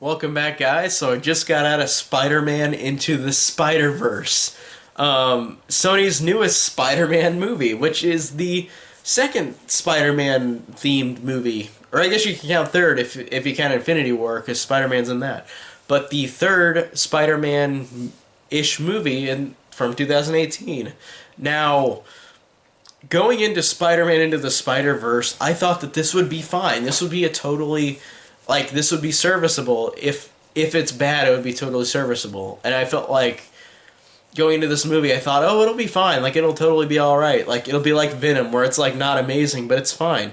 Welcome back, guys. So I just got out of Spider-Man Into the Spider-Verse, Sony's newest Spider-Man movie, which is the second Spider-Man themed movie, or I guess you can count third if you count Infinity War, because Spider-Man's in that. But the third Spider-Man ish movie from 2018. Now, going into Spider-Man Into the Spider-Verse, I thought that this would be fine. This would be a totally this would be serviceable. If it's bad, it would be totally serviceable. And I felt like going into this movie, I thought, oh, it'll be fine. Like, it'll totally be all right. Like, it'll be like Venom, where it's like not amazing, but it's fine.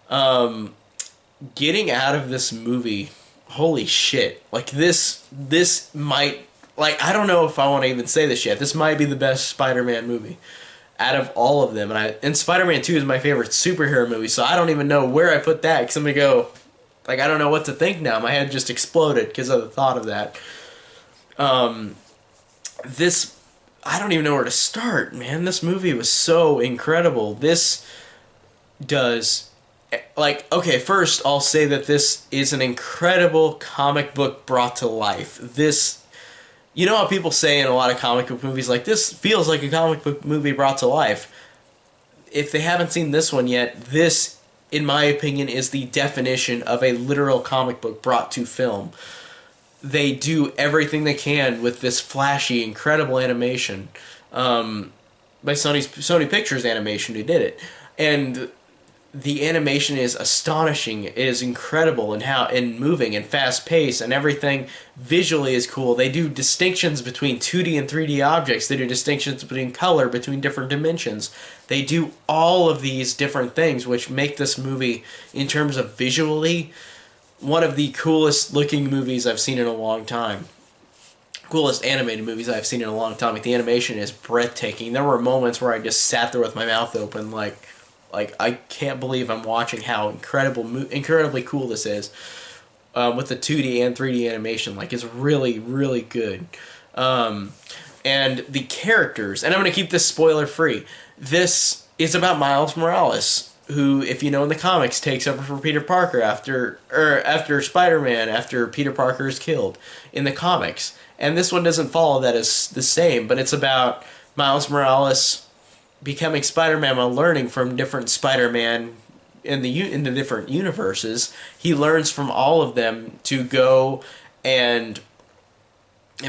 Getting out of this movie, holy shit! Like, this might, like, I don't know if I want to even say this yet. This might be the best Spider-Man movie out of all of them. And Spider-Man 2 is my favorite superhero movie, so I don't even know where I put that, because I'm going to go, like, I don't know what to think now. My head just exploded because of the thought of that. This, I don't even know where to start, man. This movie was so incredible. This does, like, okay, first I'll say that this is an incredible comic book brought to life. You know how people say in a lot of comic book movies, like, this feels like a comic book movie brought to life. If they haven't seen this one yet, this, in my opinion, is the definition of a literal comic book brought to film. They do everything they can with this flashy, incredible animation, by Sony Pictures Animation, who did it, and the animation is astonishing. It is incredible and moving and fast paced, and everything visually is cool. They do distinctions between 2D and 3D objects. They do distinctions between color, between different dimensions. They do all of these different things, which make this movie, in terms of visually, one of the coolest looking movies I've seen in a long time. Coolest animated movies I've seen in a long time. Like, the animation is breathtaking. There were moments where I just sat there with my mouth open, like I can't believe I'm watching how incredibly cool this is, with the 2D and 3D animation. Like, it's really, really good. And the characters, and I'm going to keep this spoiler free. This is about Miles Morales, who, if you know in the comics, takes over for Peter Parker after Spider-Man, after Peter Parker is killed in the comics. And this one doesn't follow that as the same, but it's about Miles Morales becoming Spider-Man while learning from different Spider-Man in the different universes. He learns from all of them to go and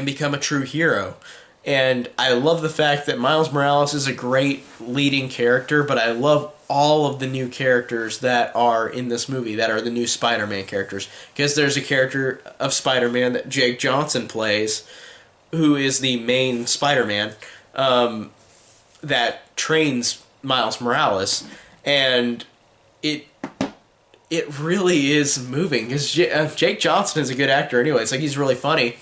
become a true hero. And I love the fact that Miles Morales is a great leading character, but I love all of the new characters that are in this movie, that are the new Spider-Man characters. Because there's a character of Spider-Man that Jake Johnson plays, who is the main Spider-Man, that trains Miles Morales, and it really is moving, because Jake Johnson is a good actor anyway. It's like, he's really funny,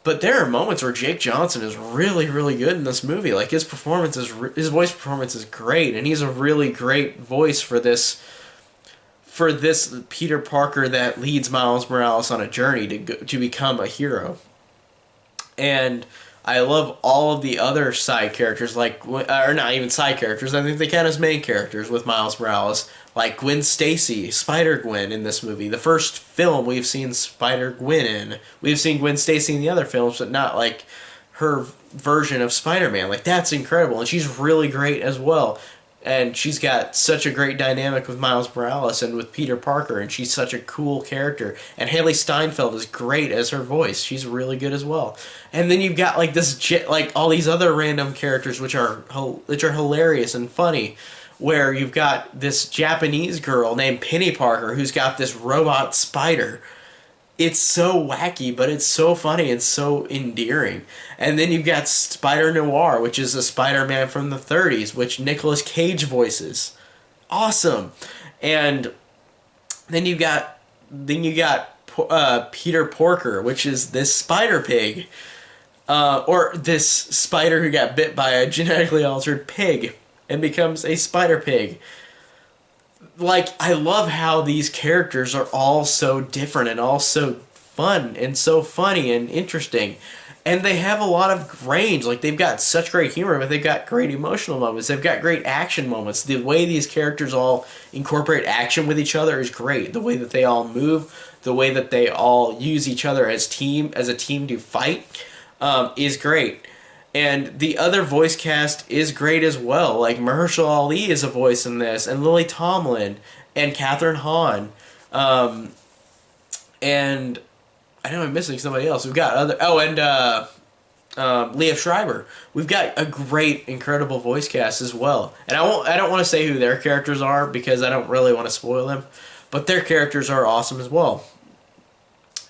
but there are moments where Jake Johnson is really, really good in this movie. Like, his voice performance is great, and he's a really great voice for this Peter Parker that leads Miles Morales on a journey to become a hero. And I love all of the other side characters, or not even side characters, I think they count as main characters with Miles Morales, like Gwen Stacy, Spider-Gwen in this movie. The first film we've seen Spider-Gwen in. We've seen Gwen Stacy in the other films, but not like her version of Spider-Man. Like, that's incredible, and she's really great as well. And she's got such a great dynamic with Miles Morales and with Peter Parker, and she's such a cool character. And Haley Steinfeld is great as her voice. She's really good as well. And then you've got all these other random characters which are hilarious and funny, where you've got this Japanese girl named Penny Parker who's got this robot spider. It's so wacky, but it's so funny and so endearing. And then you've got Spider Noir, which is a Spider-Man from the 30s, which Nicolas Cage voices. Awesome. And then you got Peter Porker, which is this spider pig, or this spider who got bit by a genetically altered pig and becomes a spider pig. Like, I love how these characters are all so different and all so fun and so funny and interesting. And they have a lot of range. Like, they've got such great humor, but they've got great emotional moments. They've got great action moments. The way these characters all incorporate action with each other is great. The way that they all move, the way that they all use each other as a team to fight, is great. And the other voice cast is great as well. Like, Mahershala Ali is a voice in this, and Lily Tomlin, and Catherine Hahn. And I know I'm missing somebody else. We've got other. Oh, and Leah Schreiber. We've got a great, incredible voice cast as well. And I won't. I don't want to say who their characters are because I don't really want to spoil them. But their characters are awesome as well.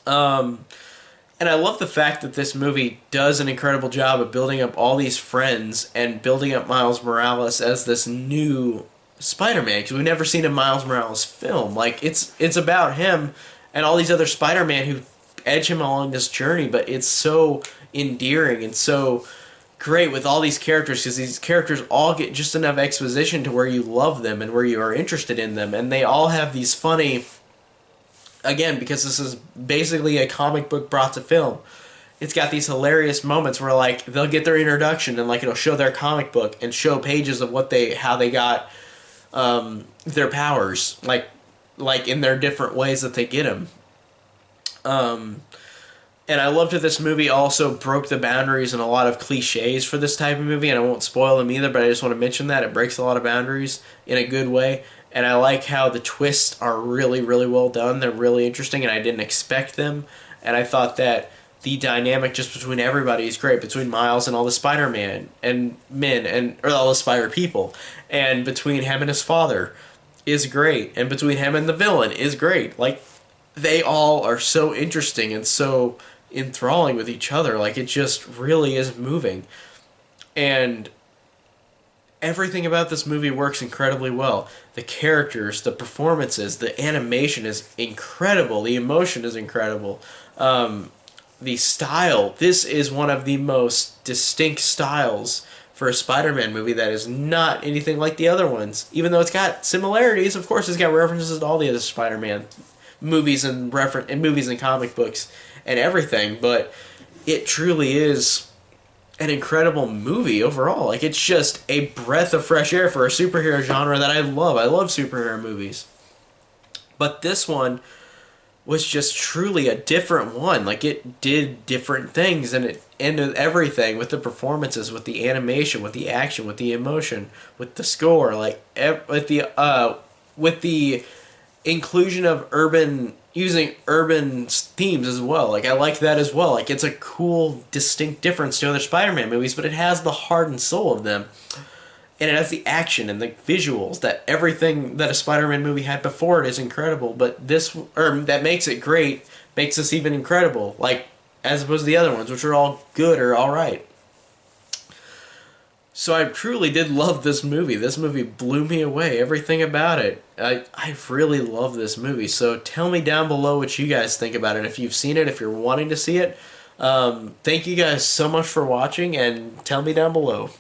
And I love the fact that this movie does an incredible job of building up all these friends and building up Miles Morales as this new Spider-Man, because we've never seen a Miles Morales film. Like, it's about him and all these other Spider-Man who edge him along this journey, but it's so endearing and so great with all these characters, because these characters all get just enough exposition to where you love them and where you are interested in them, and they all have these funny, again, because this is basically a comic book brought to film, it's got these hilarious moments where, like, they'll get their introduction and, like, it'll show their comic book and show pages of how they got their powers, like in their different ways that they get them. And I loved that this movie also broke the boundaries and a lot of cliches for this type of movie, and I won't spoil them either, but I just want to mention that it breaks a lot of boundaries in a good way. And I like how the twists are really, really well done. They're really interesting, and I didn't expect them. And I thought that the dynamic just between everybody is great, between Miles and all the Spider-Man and or all the Spider people, and between him and his father is great, and between him and the villain is great. Like, they all are so interesting and so enthralling with each other. Like, it just really is moving. And everything about this movie works incredibly well. The characters, the performances, the animation is incredible. The emotion is incredible. The style. This is one of the most distinct styles for a Spider-Man movie that is not anything like the other ones. Even though it's got similarities, of course, it's got references to all the other Spider-Man movies and movies and comic books and everything, but it truly is an incredible movie overall. Like, it's just a breath of fresh air for a superhero genre that I love. I love superhero movies. But this one was just truly a different one. Like, it did different things, and it ended everything with the performances, with the animation, with the action, with the emotion, with the score, like with the inclusion of using urban themes as well. Like, I like that as well. Like, it's a cool, distinct difference to other Spider-Man movies, but it has the heart and soul of them. And it has the action and the visuals that everything that a Spider-Man movie had before it is incredible. But that makes it great, makes this even incredible. Like, as opposed to the other ones, which are all good or all right. So I truly did love this movie. This movie blew me away. Everything about it. I really love this movie. So tell me down below what you guys think about it. If you've seen it, if you're wanting to see it. Thank you guys so much for watching, and tell me down below.